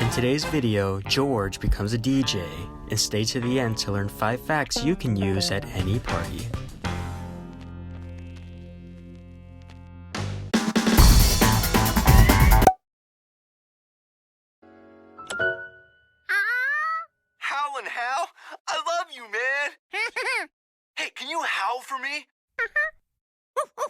In today's video, George becomes a DJ, and stay to the end to learn 5 facts you can use at any party. Howl and Hal? I love you, man! Hey, can you howl for me? Woohoo!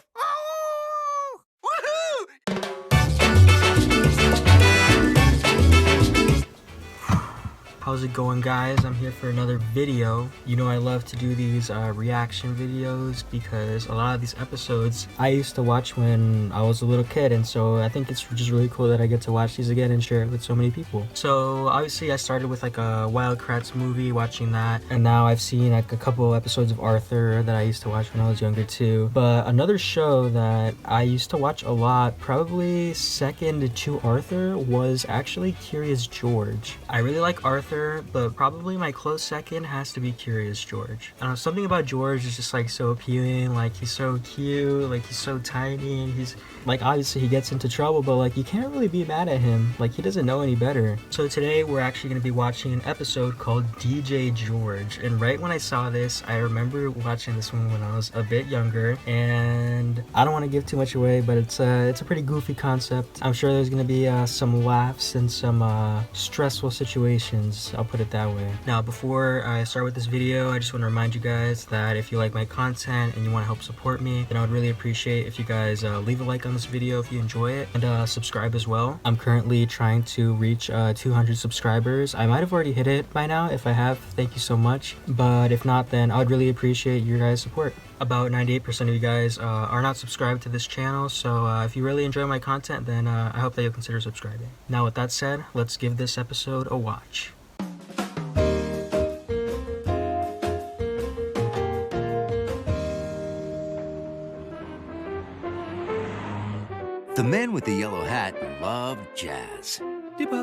How's it going, guys? I'm here for another video. You know I love to do these reaction videos because a lot of these episodes I used to watch when I was a little kid, and so I think it's just really cool that I get to watch these again and share it with so many people. So obviously I started with like a Wild Kratts movie, watching that, and now I've seen like a couple episodes of Arthur that I used to watch when I was younger too. But another show that I used to watch a lot, probably second to Arthur, was actually Curious George. I really like Arthur, but probably my close second has to be Curious George. I don't know, something about George is just like so appealing. Like, he's so cute, like he's so tiny, and he's like, obviously he gets into trouble, but like you can't really be mad at him. Like, he doesn't know any better. So today we're actually going to be watching an episode called DJ George, and right when I saw this, I remember watching this one when I was a bit younger, and I don't want to give too much away, but it's a pretty goofy concept. I'm sure there's going to be some laughs and some stressful situations, I'll put it that way. Now, before I start with this video, I just want to remind you guys that if you like my content and you want to help support me, then I would really appreciate if you guys leave a like on this video if you enjoy it, and subscribe as well. I'm currently trying to reach 200 subscribers. I might have already hit it by now. If I have, thank you so much. But if not, then I would really appreciate your guys' support. About 98% of you guys are not subscribed to this channel, so if you really enjoy my content, then I hope that you'll consider subscribing. Now, with that said, let's give this episode a watch. The man with the yellow hat loved jazz. Right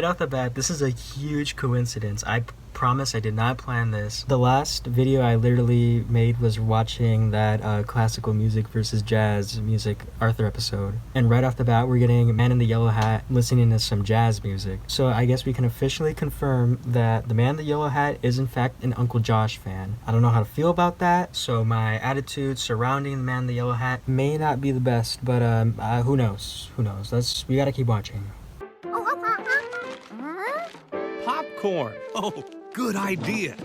off the bat, this is a huge coincidence. I promise I did not plan this. The last video I literally made was watching that classical music versus jazz music Arthur episode. And right off the bat, we're getting Man in the Yellow Hat listening to some jazz music. So I guess we can officially confirm that the Man in the Yellow Hat is in fact an Uncle Josh fan. I don't know how to feel about that, so my attitude surrounding the Man in the Yellow Hat may not be the best, but who knows? Who knows? We gotta keep watching. Popcorn. Oh, good idea. Ow,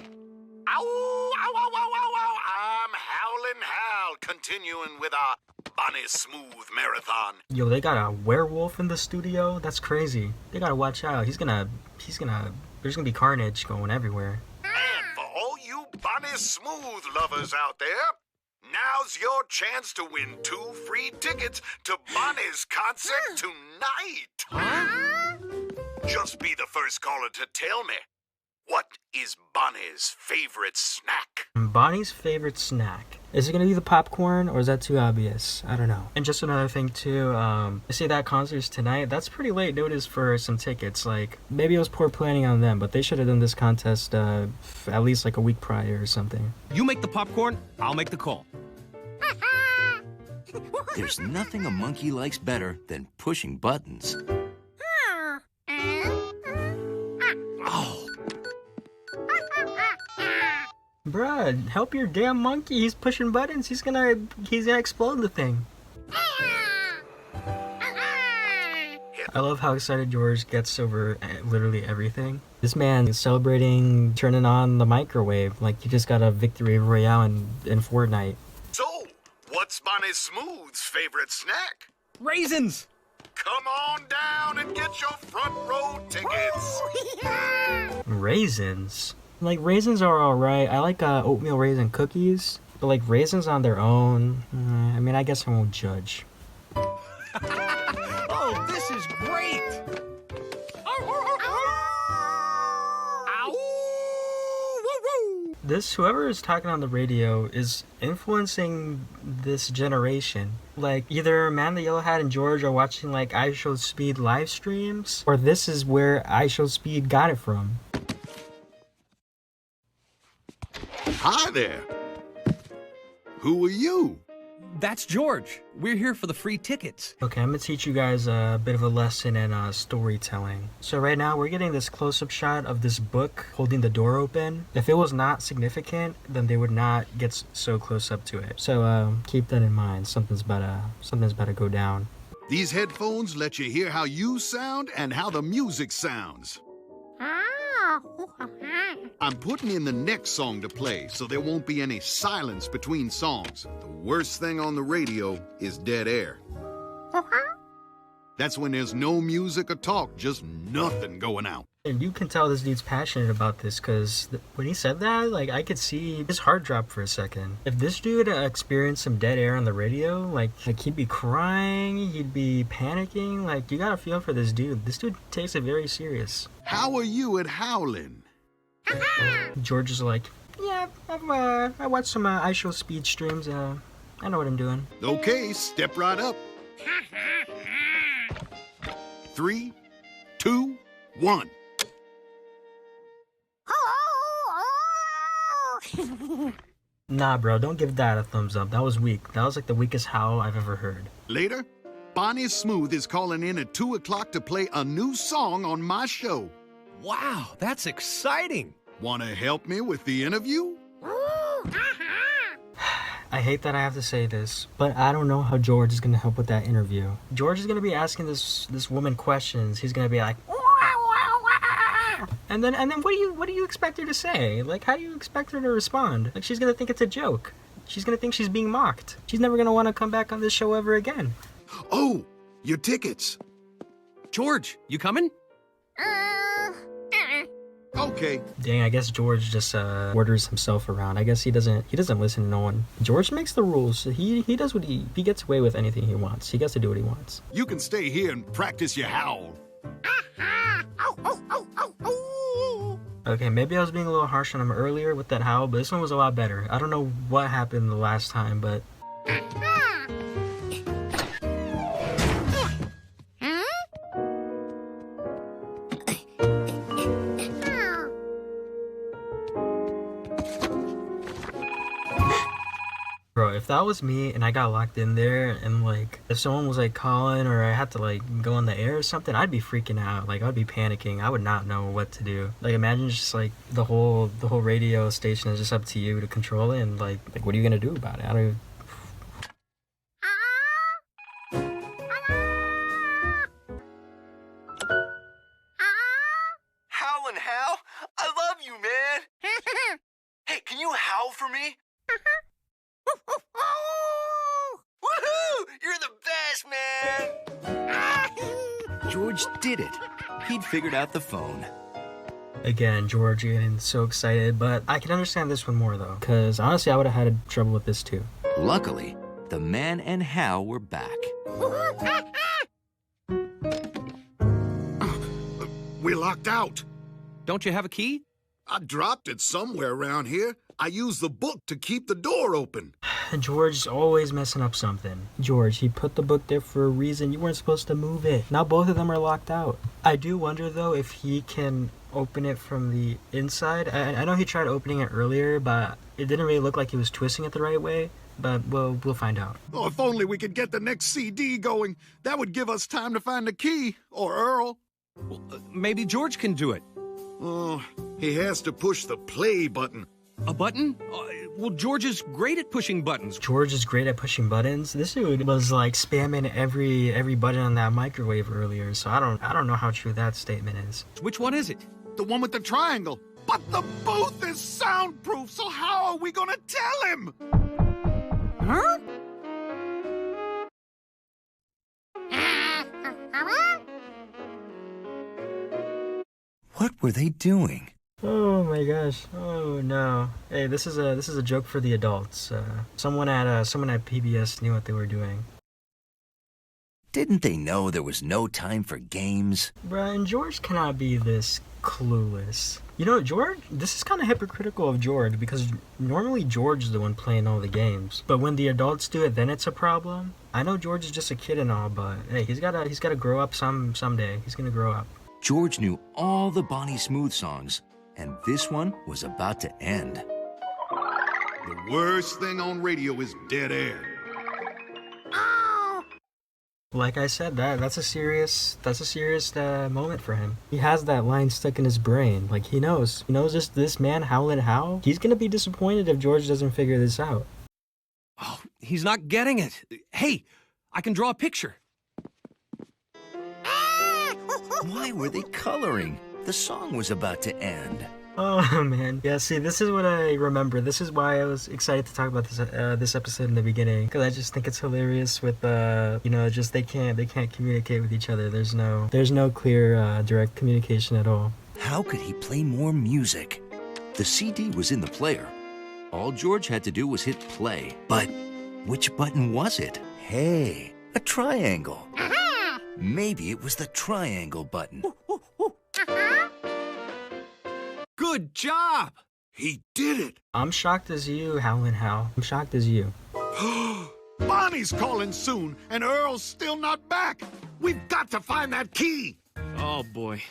ow, ow, ow, ow, ow. I'm Howlin' Hal, continuing with our Bonnie Smooth marathon. Yo, they got a werewolf in the studio? That's crazy. They gotta watch out. There's gonna be carnage going everywhere. And for all you Bonnie Smooth lovers out there, now's your chance to win 2 free tickets to Bonnie's concert tonight. Huh? Just be the first caller to tell me, what is Bonnie's favorite snack? Bonnie's favorite snack. Is it gonna be the popcorn, or is that too obvious? I don't know. And just another thing too, I see that concert's tonight. That's pretty late notice for some tickets. Like, maybe it was poor planning on them, but they should have done this contest at least like a week prior or something. You make the popcorn, I'll make the call. There's nothing a monkey likes better than pushing buttons. Oh, Bruh, help your damn monkey. He's pushing buttons. He's gonna explode the thing. I love how excited George gets over literally everything. This man is celebrating turning on the microwave like he just got a victory royale in Fortnite. So, what's Bonnie Smooth's favorite snack? Raisins. Come on down and get your front row tickets. Raisins? Like, raisins are alright. I like oatmeal raisin cookies, but like raisins on their own, I mean, I guess I won't judge. Oh, this is great. Whoever is talking on the radio is influencing this generation. Like, either Man the Yellow Hat and George are watching like iShowSpeed live streams, or this is where iShowSpeed got it from. Hi there. Who are you? That's George. We're here for the free tickets. Okay, I'm gonna teach you guys a bit of a lesson in storytelling. So right now we're getting this close-up shot of this book holding the door open. If it was not significant, then they would not get so close up to it. So keep that in mind. Something's about to go down. These headphones let you hear how you sound and how the music sounds. I'm putting in the next song to play so there won't be any silence between songs. The worst thing on the radio is dead air. That's when there's no music or talk, just nothing going out. And you can tell this dude's passionate about this because when he said that, like, I could see his heart drop for a second. If this dude experienced some dead air on the radio, like he'd be crying, he'd be panicking. Like, you gotta feel for this dude. This dude takes it very serious. How are you at Howlin'? George is like, yeah, I watched some iShowSpeed streams. I know what I'm doing. Okay, step right up. 3, 2, 1. Nah, bro, don't give that a thumbs up. That was weak. That was like the weakest howl I've ever heard. Later, Bonnie Smooth is calling in at 2 o'clock to play a new song on my show. Wow, that's exciting. Want to help me with the interview? I hate that I have to say this, but I don't know how George is gonna help with that interview. George is gonna be asking this woman questions. He's gonna be like, and then what do you expect her to say? Like, how do you expect her to respond? Like, she's gonna think it's a joke. She's gonna think she's being mocked. She's never gonna want to come back on this show ever again. Oh, your tickets. George, you coming? Okay. Dang, I guess George just orders himself around. I guess he doesn't listen to no one. George makes the rules. He does what he gets away with anything he wants. He gets to do what he wants. You can stay here and practice your howl. Okay, maybe I was being a little harsh on him earlier with that howl, but this one was a lot better. I don't know what happened the last time, but... Bro, if that was me and I got locked in there and like if someone was like calling or I had to like go on the air or something, I'd be freaking out. Like I'd be panicking. I would not know what to do. Like imagine just like the whole radio station is just up to you to control it and like what are you gonna do about it? I don't even... Howlin' Hal? I love you, man! Hey, can you howl for me? Woohoo! You're the best, man! George did it. He'd figured out the phone. Again, George getting so excited, but I can understand this one more though, because honestly I would have had trouble with this too. Luckily, the man and Hal were back. We're locked out. Don't you have a key? I dropped it somewhere around here. I used the book to keep the door open. George's always messing up something. George, he put the book there for a reason. You weren't supposed to move it. Now both of them are locked out. I do wonder though if he can open it from the inside. I know he tried opening it earlier, but it didn't really look like he was twisting it the right way. But we'll find out. Oh, if only we could get the next CD going. That would give us time to find the key. Or Earl. Well, maybe George can do it. Oh, he has to push the play button. A button? Well, George is great at pushing buttons. George is great at pushing buttons. This dude was like spamming every button on that microwave earlier, so I don't know how true that statement is. Which one is it? The one with the triangle. But the booth is soundproof, so how are we gonna tell him? Huh? What were they doing? Oh my gosh! Oh no! Hey, this is a joke for the adults. Someone at PBS knew what they were doing. Didn't they know there was no time for games? Bruh, and George cannot be this clueless. You know, George, this is kind of hypocritical of George because normally George is the one playing all the games. But when the adults do it, then it's a problem. I know George is just a kid and all, but hey, he's gotta grow up someday. He's gonna grow up. George knew all the Bonnie Smooth songs, and this one was about to end. The worst thing on radio is dead air. Like I said, that's a serious moment for him. He has that line stuck in his brain. Like he knows this man Howlin' Hal. He's gonna be disappointed if George doesn't figure this out. Oh, he's not getting it. Hey, I can draw a picture. Why were they coloring? The song was about to end. Oh man, yeah. See, this is what I remember. This is why I was excited to talk about this episode in the beginning, because I just think it's hilarious with just they can't communicate with each other. There's no clear direct communication at all. How could he play more music? The CD was in the player. All George had to do was hit play. But which button was it? Hey, a triangle. Maybe it was the triangle button. Good job! He did it. I'm shocked as you, Howlin' Hal. I'm shocked as you. Bonnie's calling soon, and Earl's still not back. We've got to find that key. Oh, boy.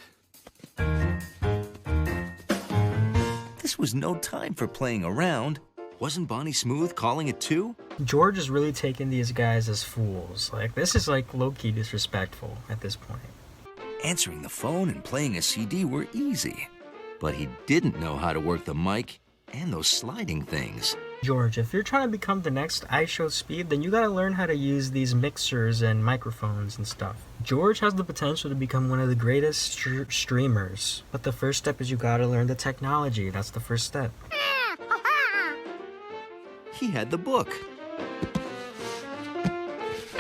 This was no time for playing around. Wasn't Bonnie Smooth calling it too? George is really taking these guys as fools. Like, this is like low-key disrespectful at this point. Answering the phone and playing a CD were easy. But he didn't know how to work the mic and those sliding things. George, if you're trying to become the next IShowSpeed, then you gotta learn how to use these mixers and microphones and stuff. George has the potential to become one of the greatest streamers. But the first step is you gotta learn the technology. That's the first step. He had the book.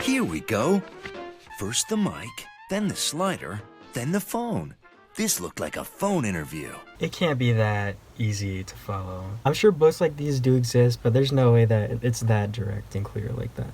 Here we go. First the mic, then the slider, then the phone. This looked like a phone interview. It can't be that easy to follow. I'm sure books like these do exist, but there's no way that it's that direct and clear like that.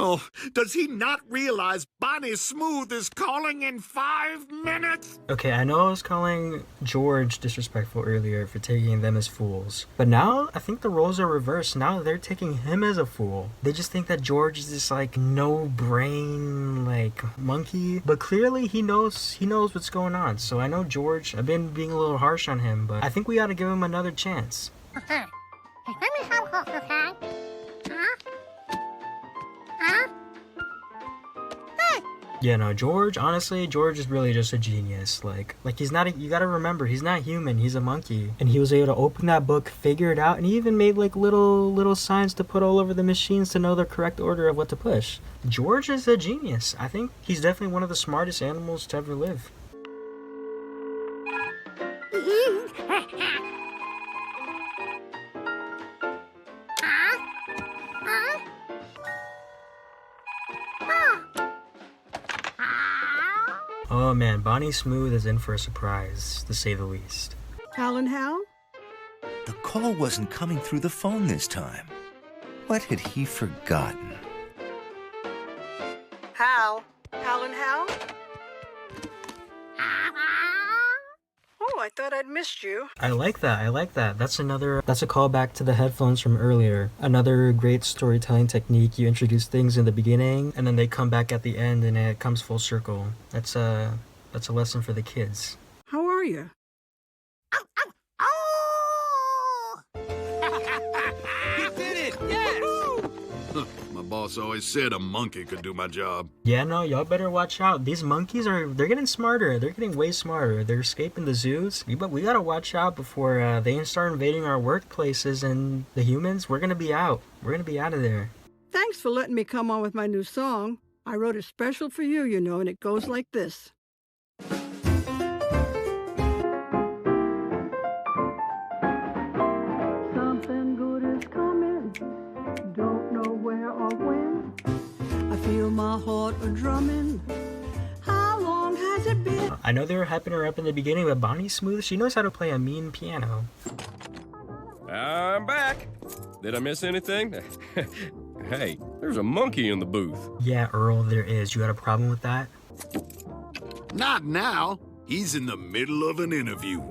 Oh, does he not realize Bonnie Smooth is calling in 5 minutes? Okay, I know I was calling George disrespectful earlier for taking them as fools, but now I think the roles are reversed. Now they're taking him as a fool. They just think that George is this like no brain like monkey, but clearly he knows what's going on. So I know George, I've been being a little harsh on him, but I think we ought to give him another chance. Yeah, no, George, honestly, George is really just a genius. Like he's not, you gotta remember, he's not human, he's a monkey. And he was able to open that book, figure it out, and he even made like little signs to put all over the machines to know the correct order of what to push. George is a genius. I think he's definitely one of the smartest animals to ever live. Oh man, Bonnie Smooth is in for a surprise, to say the least. Howlin' Hal? The call wasn't coming through the phone this time. What had he forgotten? Hal? Howlin' Hal? Oh, I thought I'd missed you. I like that. That's a callback to the headphones from earlier. Another great storytelling technique. You introduce things in the beginning, and then they come back at the end, and it comes full circle. That's a lesson for the kids. How are you? He did it! Yes! My boss always said a monkey could do my job. Yeah, no, y'all better watch out. These monkeys they're getting smarter. They're getting way smarter. They're escaping the zoos. We gotta watch out before they start invading our workplaces, and the humans, we're gonna be out. We're gonna be out of there. Thanks for letting me come on with my new song. I wrote it special for you, you know, and it goes like this. Something good is coming, don't know where or when. I feel my heart a-drumming. How long has it been? I know they were hyping her up in the beginning, but Bonnie Smooth, she knows how to play a mean piano. I'm back. Did I miss anything? Hey, there's a monkey in the booth. Yeah, Earl, there is. You got a problem with that? Not now. He's in the middle of an interview.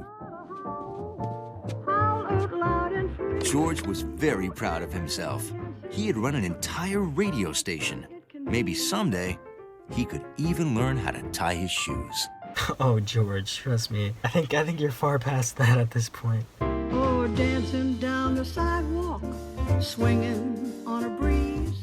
George was very proud of himself. He had run an entire radio station. Maybe someday, he could even learn how to tie his shoes. Oh, George, trust me. I think you're far past that at this point. Oh, dancing down the sidewalk, swinging on a breeze.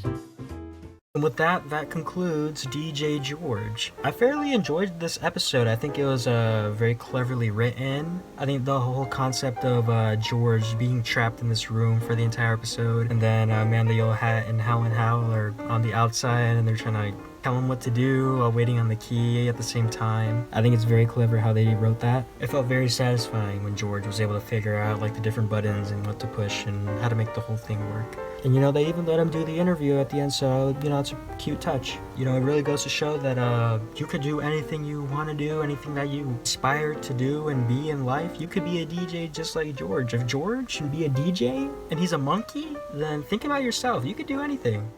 And with that, that concludes DJ George. I fairly enjoyed this episode. I think it was very cleverly written. I think the whole concept of George being trapped in this room for the entire episode, and then Man the Yellow Hat and Hal are on the outside, and they're trying to tell him what to do while waiting on the key at the same time. I think it's very clever how they wrote that. It felt very satisfying when George was able to figure out like the different buttons and what to push and how to make the whole thing work. And you know, they even let him do the interview at the end, so you know, it's a cute touch. You know, it really goes to show that you could do anything you want to do, anything that you aspire to do and be in life. You could be a DJ just like George. If George can be a DJ and he's a monkey, then think about yourself. You could do anything.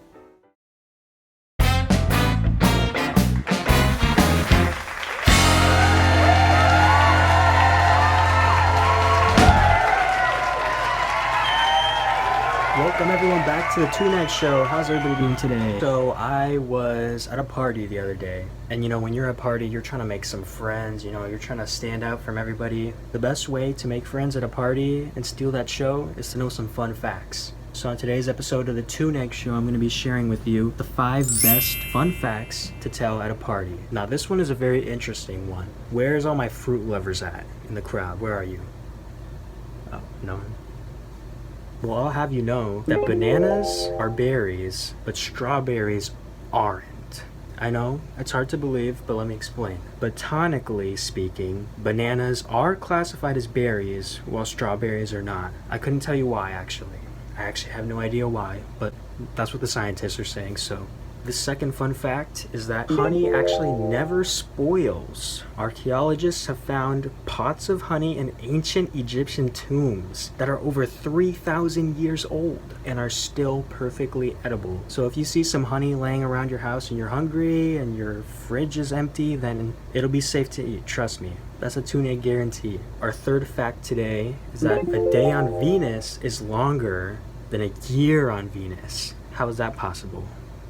Welcome everyone back to the Two-Night Show. How's everybody doing today? So I was at a party the other day, and you know, when you're at a party, you're trying to make some friends, you know, you're trying to stand out from everybody. The best way to make friends at a party and steal that show is to know some fun facts. So on today's episode of the Two-Night Show, I'm going to be sharing with you the 5 best fun facts to tell at a party. Now this one is a very interesting one. Where's all my fruit lovers at in the crowd? Where are you? Oh, no one. Well, I'll have you know that bananas are berries, but strawberries aren't. I know, it's hard to believe, but let me explain. Botanically speaking, bananas are classified as berries, while strawberries are not. I couldn't tell you why, actually. I actually have no idea why, but that's what the scientists are saying, so. The second fun fact is that honey actually never spoils. Archaeologists have found pots of honey in ancient Egyptian tombs that are over 3,000 years old and are still perfectly edible. So if you see some honey laying around your house and you're hungry and your fridge is empty, then it'll be safe to eat, trust me. That's a Two-Night guarantee. Our third fact today is that a day on Venus is longer than a year on Venus. How is that possible,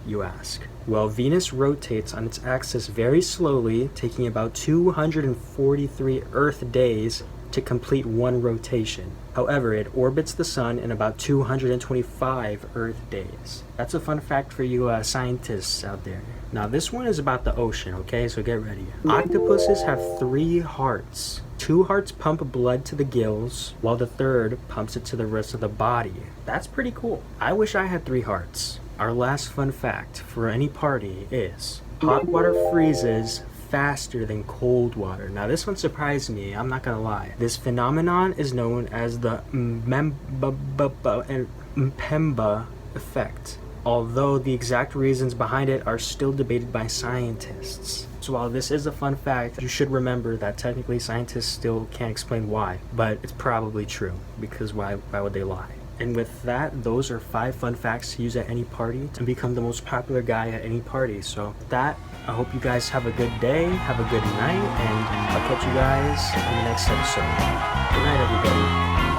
you ask? Well, Venus rotates on its axis very slowly, taking about 243 Earth days to complete one rotation. However, it orbits the sun in about 225 Earth days. That's a fun fact for you scientists out there. Now this one is about the ocean, okay? So get ready. Octopuses have 3 hearts. 2 hearts pump blood to the gills, while the third pumps it to the rest of the body. That's pretty cool. I wish I had 3 hearts. Our last fun fact for any party is hot water freezes faster than cold water. Now this one surprised me, I'm not gonna lie. This phenomenon is known as the Mpemba effect, although the exact reasons behind it are still debated by scientists. So while this is a fun fact, you should remember that technically scientists still can't explain why, but it's probably true, because why would they lie? And with that, those are 5 fun facts to use at any party to become the most popular guy at any party. So with that, I hope you guys have a good day, have a good night, and I'll catch you guys in the next episode. Good night, everybody.